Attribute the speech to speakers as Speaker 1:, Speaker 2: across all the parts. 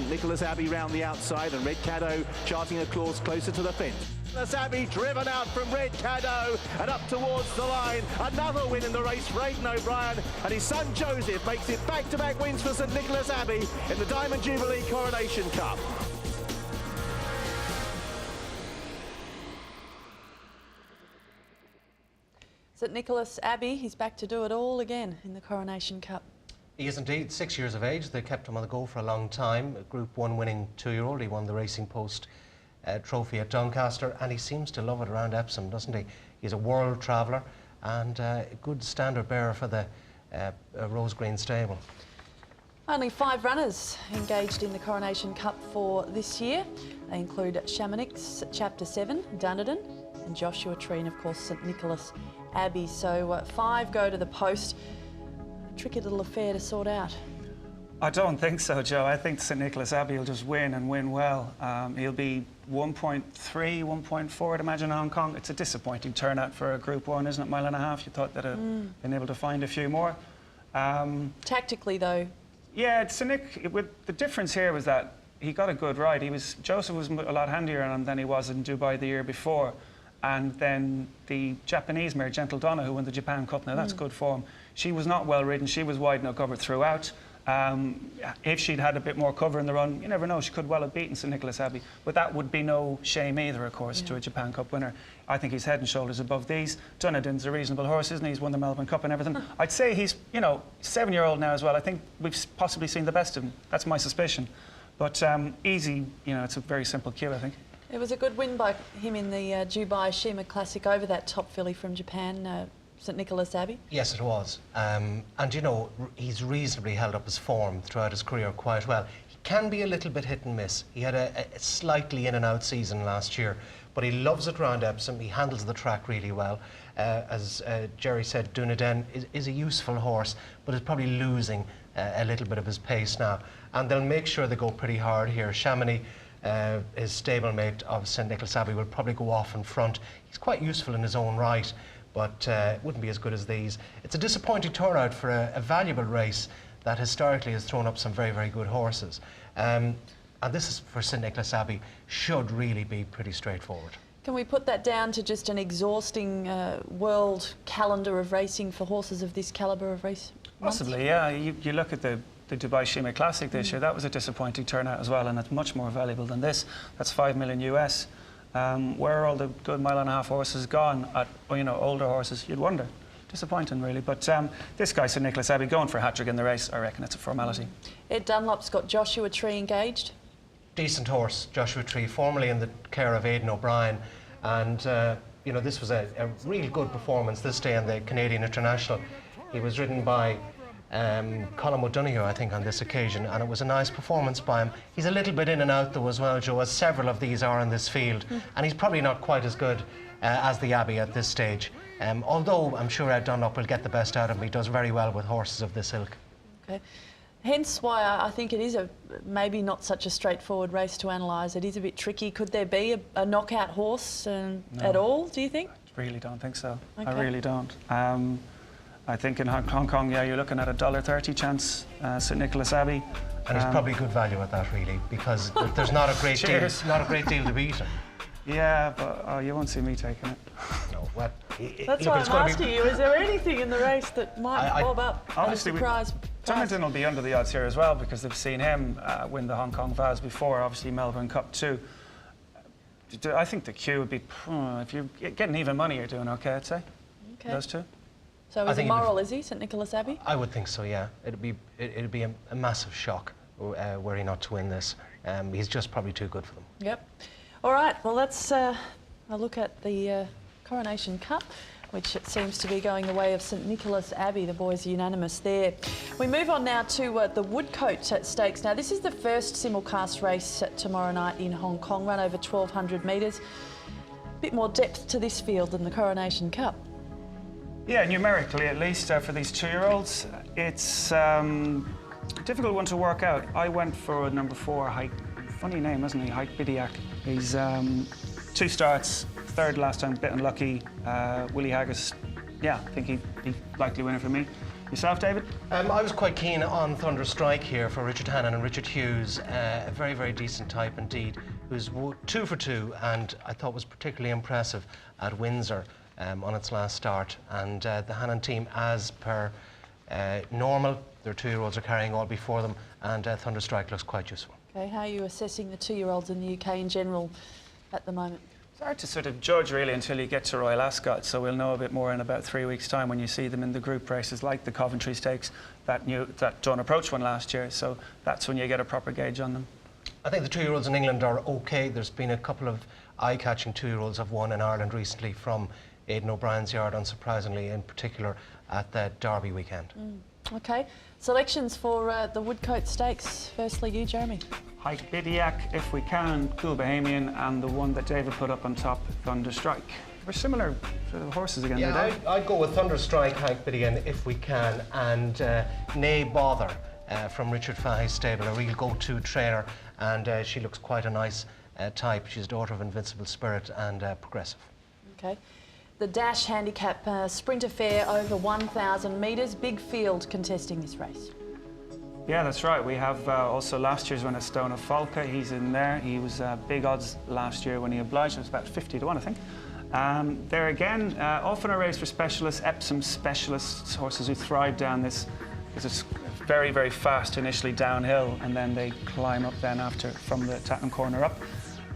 Speaker 1: St Nicholas Abbey round the outside and Red Caddo charting a course closer to the fence. Nicholas Abbey driven out from Red Caddo and up towards the line. Another win in the race for Aidan O'Brien, and his son Joseph makes it back-to-back wins for St Nicholas Abbey in the Diamond Jubilee Coronation Cup.
Speaker 2: St Nicholas Abbey, he's back to do it all again in the Coronation Cup.
Speaker 3: He is indeed 6 years of age. They kept him on the go for a long time. A Group 1 winning 2-year-old. He won the Racing Post trophy at Doncaster, and he seems to love it around Epsom, doesn't he? He's a world traveller and a good standard bearer for the Rose Green stable.
Speaker 2: Only 5 runners engaged in the Coronation Cup for this year. They include Chamonix, Chapter 7, Dunedin, and Joshua Tree, and of course St Nicholas Abbey. So 5 go to the post. Tricky little affair to sort out.
Speaker 4: I don't think so, Joe. I think St Nicholas Abbey will just win and win well. He'll be 1.3, 1.4, I'd imagine, in Hong Kong. It's a disappointing turnout for a Group 1, isn't it? Mile and a half. You thought that been able to find a few more.
Speaker 2: Tactically, though.
Speaker 4: Yeah, the difference here was that he got a good ride. Joseph was a lot handier on him than he was in Dubai the year before. And then the Japanese mare, Gentle Donna, who won the Japan Cup, now that's good form. She was not well ridden. She was wide, no cover throughout. If she'd had a bit more cover in the run, you never know, she could well have beaten St Nicholas Abbey. But that would be no shame either, of course, to a Japan Cup winner. I think he's head and shoulders above these. Dunedin's a reasonable horse, isn't he? He's won the Melbourne Cup and everything. I'd say he's, 7-year-old now as well. I think we've possibly seen the best of him. That's my suspicion. But easy, it's a very simple cue, I think.
Speaker 2: It was a good win by him in the Dubai Shima Classic over that top filly from Japan, St Nicholas Abbey.
Speaker 3: Yes, it was. And he's reasonably held up his form throughout his career quite well. He can be a little bit hit and miss. He had a slightly in and out season last year, but he loves it around Epsom. He handles the track really well. As Jerry said, Dunedin is a useful horse, but is probably losing a little bit of his pace now. And they'll make sure they go pretty hard here. Chamonix, his stablemate of St Nicholas Abbey, will probably go off in front. He's quite useful in his own right, but wouldn't be as good as these. It's a disappointing turnout for a valuable race that historically has thrown up some very, very good horses. And this is for St Nicholas Abbey, should really be pretty straightforward.
Speaker 2: Can we put that down to just an exhausting world calendar of racing for horses of this calibre of race?
Speaker 4: Possibly, yeah. You look at the Dubai Shima Classic this year, that was a disappointing turnout as well, and it's much more valuable than this. That's $5 million US. Where are all the good mile and a half horses gone at, older horses? You'd wonder. Disappointing, really. But this guy, St Nicholas Abbey, going for a hat-trick in the race, I reckon it's a formality.
Speaker 2: Ed Dunlop's got Joshua Tree engaged.
Speaker 3: Decent horse, Joshua Tree, formerly in the care of Aidan O'Brien. And, this was a really good performance this day on the Canadian International. He was ridden by Colin O'Donoghue, I think, on this occasion, and it was a nice performance by him. He's a little bit in and out, though, as well, Joe, as several of these are in this field, and he's probably not quite as good as the Abbey at this stage. Although I'm sure Ed Dunlop will get the best out of him. He does very well with horses of this ilk.
Speaker 2: Okay. Hence why I think it is maybe not such a straightforward race to analyse. It is a bit tricky. Could there be a knockout horse at all, do you think?
Speaker 4: I really don't think so.
Speaker 2: Okay.
Speaker 4: I really don't. I think in Hong Kong, you're looking at a $1.30 chance, St Nicholas Abbey.
Speaker 3: And he's probably good value at that, really, because there's not a great deal to beat him.
Speaker 4: Yeah, but you won't see me taking it.
Speaker 3: No, what?
Speaker 2: That's why I'm asking you, is there anything in the race that might bob up?
Speaker 4: Obviously, Dunedin will be under the odds here as well, because they've seen him win the Hong Kong Vase before, obviously Melbourne Cup too. I think the queue would be, if you're getting even money, you're doing okay, I'd say. Okay. Those two.
Speaker 2: So is he moral, is he, St Nicholas Abbey?
Speaker 3: I would think so, yeah. It'd be a massive shock were he not to win this. He's just probably too good for them.
Speaker 2: Yep. All right, well, let's a look at the Coronation Cup, which it seems to be going the way of St Nicholas Abbey. The boys are unanimous there. We move on now to the Woodcote Stakes. Now, this is the first simulcast race tomorrow night in Hong Kong, run over 1,200 metres. A bit more depth to this field than the Coronation Cup.
Speaker 4: Yeah, numerically at least for these 2-year-olds, it's a difficult one to work out. I went for number 4, Hike. Funny name, isn't he? Hike Bidiak. He's 2 starts, 3rd last time, bit unlucky. Willie Haggis, yeah, I think he'd likely winner for me. Yourself, David?
Speaker 3: I was quite keen on Thunder Strike here for Richard Hannon and Richard Hughes, a very, very decent type indeed, who's 2 for 2 and I thought was particularly impressive at Windsor on its last start. And the Hannon team, as per normal, their 2-year-olds are carrying all before them, and Thunder Strike looks quite useful.
Speaker 2: Okay, how are you assessing the 2-year-olds in the UK in general at the moment?
Speaker 4: It's hard to sort of judge really until you get to Royal Ascot, so we'll know a bit more in about 3 weeks' time when you see them in the group races like the Coventry Stakes, that Dun Approach one last year, so that's when you get a proper gauge on them.
Speaker 3: I think the 2-year-olds in England are okay. There's been a couple of eye-catching 2-year-olds have won in Ireland recently from Aidan O'Brien's yard, unsurprisingly, in particular at the Derby weekend.
Speaker 2: Okay, selections for the Woodcote Stakes. Firstly, you, Jeremy.
Speaker 4: Hike Bidiak, If We Can, Cool Bahamian, and the one that David put up on top, Thunder Strike. We're similar sort of horses again today.
Speaker 3: I'd go with Thunder Strike, Hike Bidian, If We Can, and Nay Bother from Richard Fahey's stable, a real go-to trainer, and she looks quite a nice type. She's daughter of Invincible Spirit and progressive.
Speaker 2: Okay. The Dash Handicap Sprint Affair over 1,000 metres. Big field contesting this race.
Speaker 4: Yeah, that's right. We have also last year's winner, Stone of Falca. He's in there. He was big odds last year when he obliged. It was about 50 to 1, I think. There again, often a race for specialists, Epsom specialists, horses who thrive down this, because it's very, very fast initially downhill, and then they climb up then after from the Tatton corner up.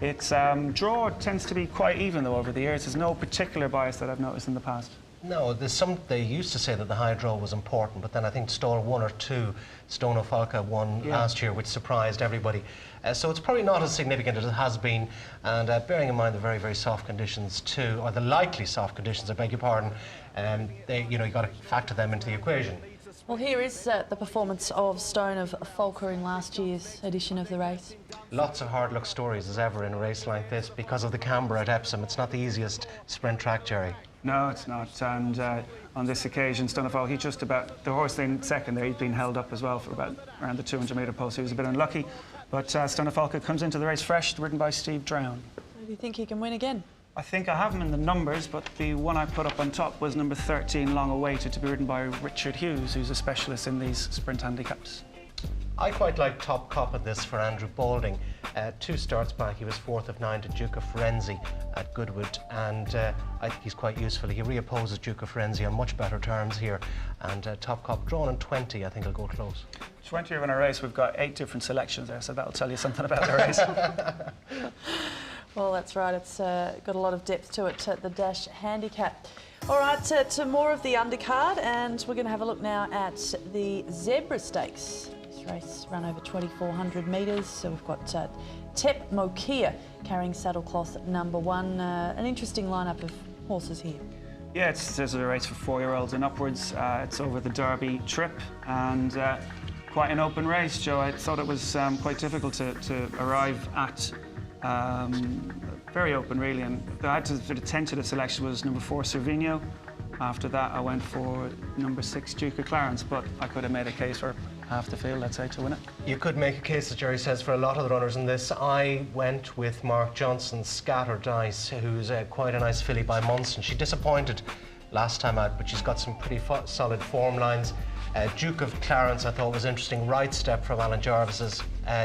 Speaker 4: Its draw tends to be quite even though over the years. There's no particular bias that I've noticed in the past.
Speaker 3: No, they used to say that the high draw was important, but then I think stall 1 or 2, Stone of Falca won last year, which surprised everybody. So it's probably not as significant as it has been, and bearing in mind the very, very soft conditions too, or the likely soft conditions, I beg your pardon, you got to factor them into the equation.
Speaker 2: Well, here is the performance of Stone of Falca in last year's edition of the race.
Speaker 3: Lots of hard luck stories as ever in a race like this because of the camber at Epsom. It's not the easiest sprint track, Jerry.
Speaker 4: No, it's not. And on this occasion, Stone of Falca, he just about, the horse in second there, he'd been held up as well for about around the 200-metre post. He was a bit unlucky. But Stone of Falca comes into the race fresh, ridden by Steve Drown.
Speaker 2: Do you think he can win again?
Speaker 4: I think I have him in the numbers, but the one I put up on top was number 13, Long Awaited, to be ridden by Richard Hughes, who's a specialist in these sprint handicaps.
Speaker 3: I quite like Top Cop at this for Andrew Balding. 2 starts back, he was 4th of 9 to Duke of Firenze at Goodwood, and I think he's quite useful. He reopposes Duke of Firenze on much better terms here, and Top Cop drawn in 20, I think he'll go close.
Speaker 4: 20 in a race, we've got 8 different selections there, so that'll tell you something about the race.
Speaker 2: Well, that's right. It's got a lot of depth to it, the Dash Handicap. All right, to more of the undercard, and we're going to have a look now at the Zebra Stakes. This race run over 2,400 metres, so we've got Tep Mokia carrying saddlecloth number 1. An interesting lineup of horses here.
Speaker 4: Yeah, there's a race for 4-year-olds and upwards. It's over the Derby trip, and quite an open race, Joe. I thought it was quite difficult to arrive at. Very open, really, and I had to sort of tentative selection was number 4, Cervino. After that, I went for number 6, Duke of Clarence, but I could have made a case for half the field, let's say, to win it. You could make a case, as Jerry says, for a lot of the runners in this. I went with Mark Johnson's Scatter Dice, who's quite a nice filly by Munson. She disappointed last time out, but she's got some pretty solid form lines. Duke of Clarence, I thought was interesting. Right Step from Alan Jarvis's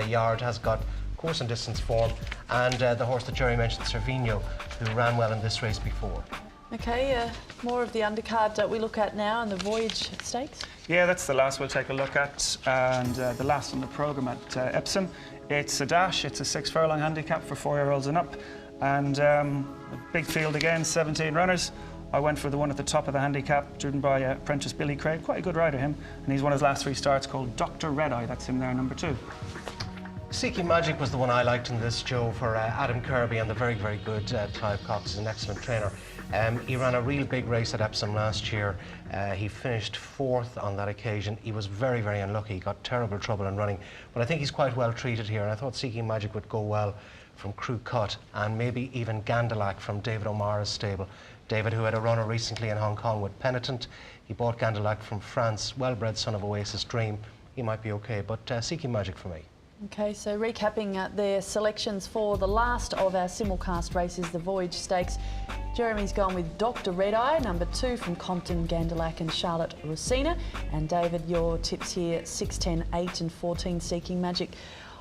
Speaker 4: yard has got course and distance form, and the horse that Jerry mentioned, Cervino, who ran well in this race before.
Speaker 2: Okay, more of the undercard we look at now in the Voyage Stakes.
Speaker 4: Yeah, that's the last we'll take a look at, and the last on the programme at Epsom. It's a dash, it's a 6-furlong handicap for 4-year-olds and up, and a big field again, 17 runners. I went for the one at the top of the handicap, driven by apprentice Billy Craig, quite a good rider him, and he's won his last 3 starts, called Dr. Redeye. That's him there, number 2.
Speaker 3: Seeking Magic was the one I liked in this, Joe, for Adam Kirby, and the very, very good Clive Cox is an excellent trainer. He ran a real big race at Epsom last year. He finished 4th on that occasion. He was very, very unlucky. He got terrible trouble in running, but I think he's quite well treated here, and I thought Seeking Magic would go well from Crew Cut, and maybe even Gandalak from David O'Mara's stable. David, who had a runner recently in Hong Kong with Penitent. He bought Gandalak from France, well-bred son of Oasis Dream. He might be okay, but Seeking Magic for me.
Speaker 2: Okay, so recapping their selections for the last of our simulcast races, the Voyage Stakes. Jeremy's gone with Dr. Red Eye, number 2 from Compton, Gandalac and Charlotte Rosina. And David, your tips here, 6, 10, 8 and 14, Seeking Magic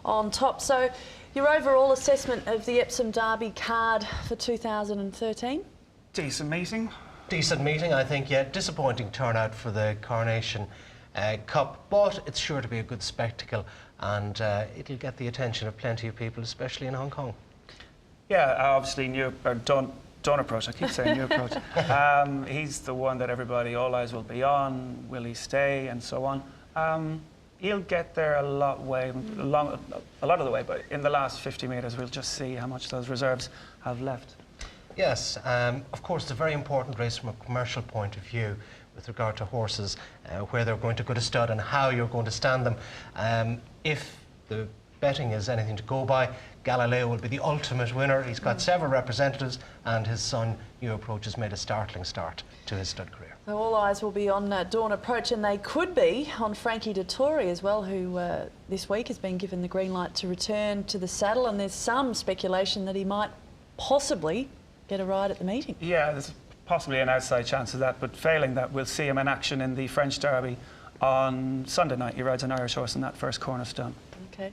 Speaker 2: on top. So your overall assessment of the Epsom Derby card for 2013?
Speaker 4: Decent meeting.
Speaker 3: Decent meeting, I think, yeah. Disappointing turnout for the Coronation Cup, but it's sure to be a good spectacle, and it'll get the attention of plenty of people, especially in Hong Kong.
Speaker 4: Yeah, obviously Don't Approach, I keep saying New Approach. He's the one that everybody, all eyes will be on. Will he stay, and so on. He'll get there a lot of the way, but in the last 50 metres we'll just see how much those reserves have left.
Speaker 3: Yes, of course it's a very important race from a commercial point of view with regard to horses, where they're going to go to stud and how you're going to stand them. If the betting is anything to go by, Galileo will be the ultimate winner. He's got several representatives, and his son, New Approach, has made a startling start to his stud career.
Speaker 2: So all eyes will be on Dawn Approach, and they could be on Frankie Dettori as well, who this week has been given the green light to return to the saddle, and there's some speculation that he might possibly get a ride at the meeting.
Speaker 4: Yeah, there's possibly an outside chance of that, but failing that, we'll see him in action in the French Derby on Sunday night. He rides an Irish horse in that first cornerstone.
Speaker 2: Okay.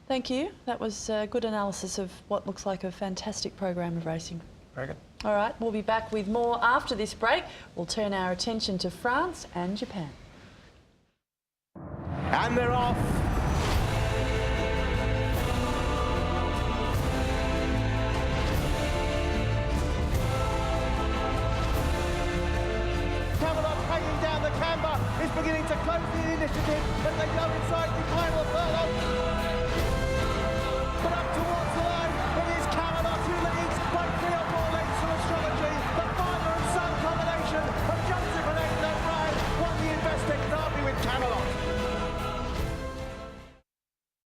Speaker 2: Thank you. That was a good analysis of what looks like a fantastic program of racing.
Speaker 4: Very good.
Speaker 2: All right, we'll be back with more after this break. We'll turn our attention to France and Japan.
Speaker 1: And they're off. Camelot hanging down the camber is beginning to close the initiative as they go inside the final furlong.